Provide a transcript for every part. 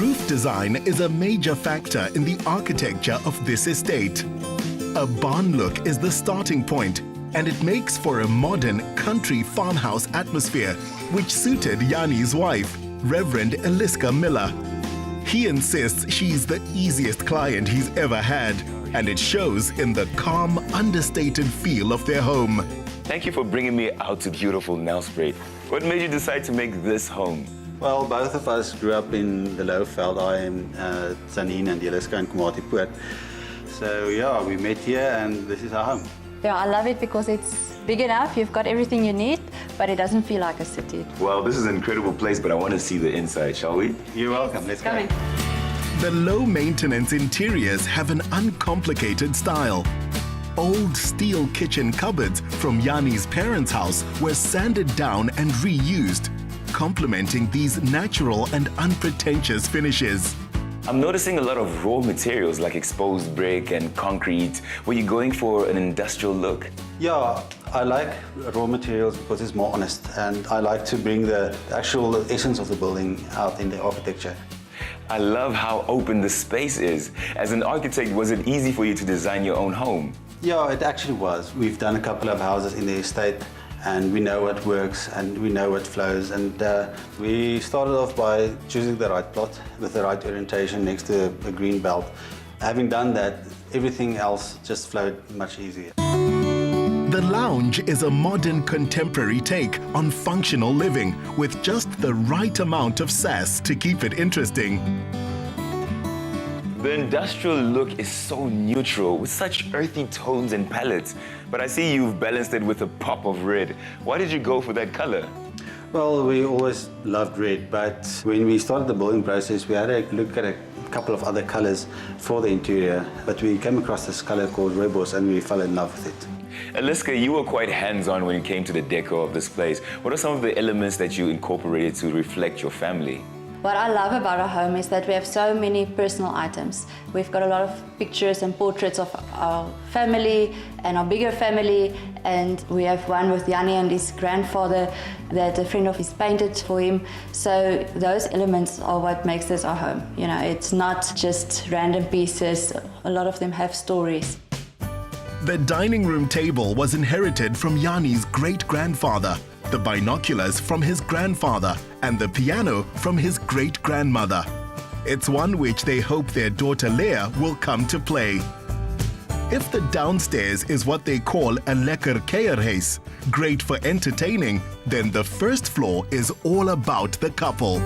roof design is a major factor in the architecture of this estate. A barn look is the starting point, and it makes for a modern country farmhouse atmosphere, which suited Yanni's wife, Reverend Eliska Miller. He insists she's the easiest client he's ever had, and it shows in the calm, understated feel of their home. Thank you for bringing me out to beautiful Nelspruit. What made you decide to make this home? Well, both of us grew up in the Lowveld. I am Zanine and Eliska in Komatipoort. So yeah, we met here and this is our home. Yeah, I love it because it's big enough, you've got everything you need, but it doesn't feel like a city. Well, this is an incredible place, but I want to see the inside, shall we? You're welcome, let's go. The low-maintenance interiors have an uncomplicated style. Old steel kitchen cupboards from Yanni's parents' house were sanded down and reused, complementing these natural and unpretentious finishes. I'm noticing a lot of raw materials like exposed brick and concrete. Were you going for an industrial look? Yeah, I like raw materials because it's more honest, and I like to bring the actual essence of the building out in the architecture. I love how open the space is. As an architect, was it easy for you to design your own home? Yeah, it actually was. We've done a couple of houses in the estate, and we know what works and we know what flows. And we started off by choosing the right plot with the right orientation next to a green belt. Having done that, everything else just flowed much easier. The lounge is a modern contemporary take on functional living with just the right amount of sass to keep it interesting. The industrial look is so neutral with such earthy tones and palettes. But I see you've balanced it with a pop of red. Why did you go for that color? Well, we always loved red, but when we started the building process, we had to look at a couple of other colors for the interior. But we came across this color called rooibos and we fell in love with it. Eliska, you were quite hands-on when it came to the decor of this place. What are some of the elements that you incorporated to reflect your family? What I love about our home is that we have so many personal items. We've got a lot of pictures and portraits of our family and our bigger family, and we have one with Yanni and his grandfather that a friend of his painted for him. So those elements are what makes this our home. You know, it's not just random pieces. A lot of them have stories. The dining room table was inherited from Yanni's great-grandfather, the binoculars from his grandfather, and the piano from his great-grandmother. It's one which they hope their daughter Leah will come to play. If the downstairs is what they call a lekker kuierhuis, great for entertaining, then the first floor is all about the couple.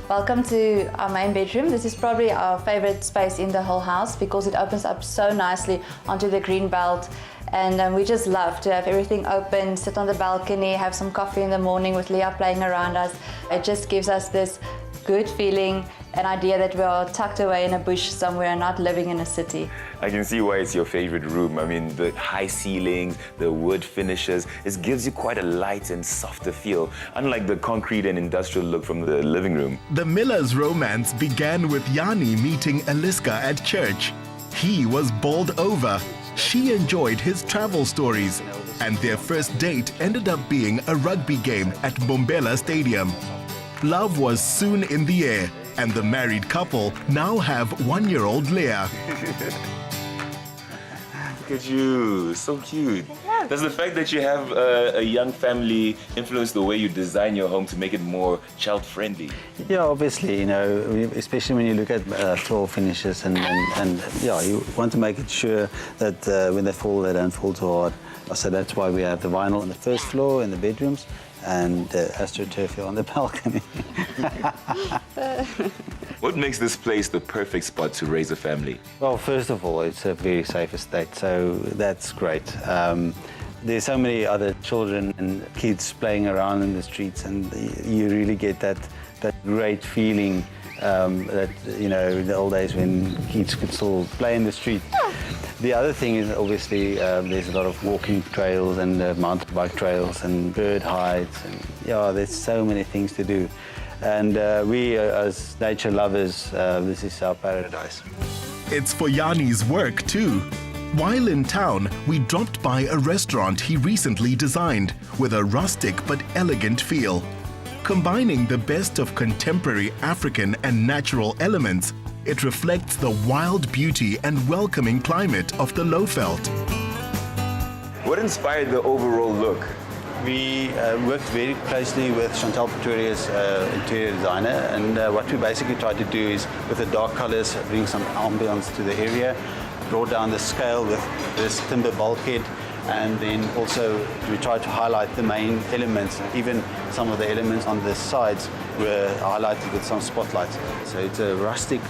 Welcome to our main bedroom. This is probably our favorite space in the whole house because it opens up so nicely onto the green belt. And we just love to have everything open, sit on the balcony, have some coffee in the morning with Leah playing around us. It just gives us this good feeling, an idea that we are tucked away in a bush somewhere, not living in a city. I can see why it's your favorite room. I mean, the high ceilings, the wood finishes, it gives you quite a light and softer feel, unlike the concrete and industrial look from the living room. The Millers' romance began with Yanni meeting Eliska at church. He was bowled over. She enjoyed his travel stories, and their first date ended up being a rugby game at Bombela Stadium. Love was soon in the air, and the married couple now have one-year-old Leah. Look at you, so cute. Does the fact that you have a young family influence the way you design your home to make it more child-friendly? Yeah, obviously, you know, especially when you look at floor finishes and yeah, you want to make it sure that when they don't fall too hard. So that's why we have the vinyl on the first floor in the bedrooms and AstroTurf on the balcony. What makes this place the perfect spot to raise a family? Well, first of all, it's a very safe estate, so that's great. There's so many other children and kids playing around in the streets, and you really get that great feeling that, you know, in the old days when kids could still play in the street. The other thing is obviously there's a lot of walking trails and mountain bike trails and bird hides, and yeah, there's so many things to do. And we, as nature lovers, this is our paradise. It's for Yanni's work too. While in town, we dropped by a restaurant he recently designed with a rustic but elegant feel. Combining the best of contemporary African and natural elements, it reflects the wild beauty and welcoming climate of the Lowveld. What inspired the overall look? We worked very closely with Chantal Pretoria's interior designer, and what we basically tried to do is, with the dark colors, bring some ambience to the area, brought down the scale with this timber bulkhead, and then also we tried to highlight the main elements. Even some of the elements on the sides were highlighted with some spotlights. So it's a rustic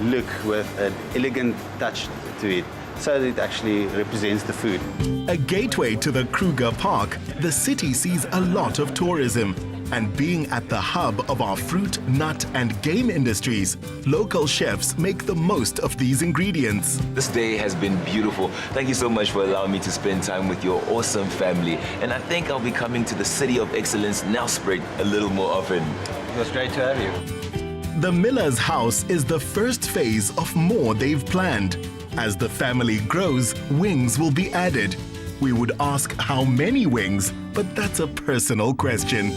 look with an elegant touch to it, so that it actually represents the food. A gateway to the Kruger Park, the city sees a lot of tourism. And being at the hub of our fruit, nut and game industries, local chefs make the most of these ingredients. This day has been beautiful. Thank you so much for allowing me to spend time with your awesome family. And I think I'll be coming to the City of Excellence, Nelspruit, a little more often. It was great to have you. The Miller's House is the first phase of more they've planned. As the family grows, wings will be added. We would ask how many wings, but that's a personal question.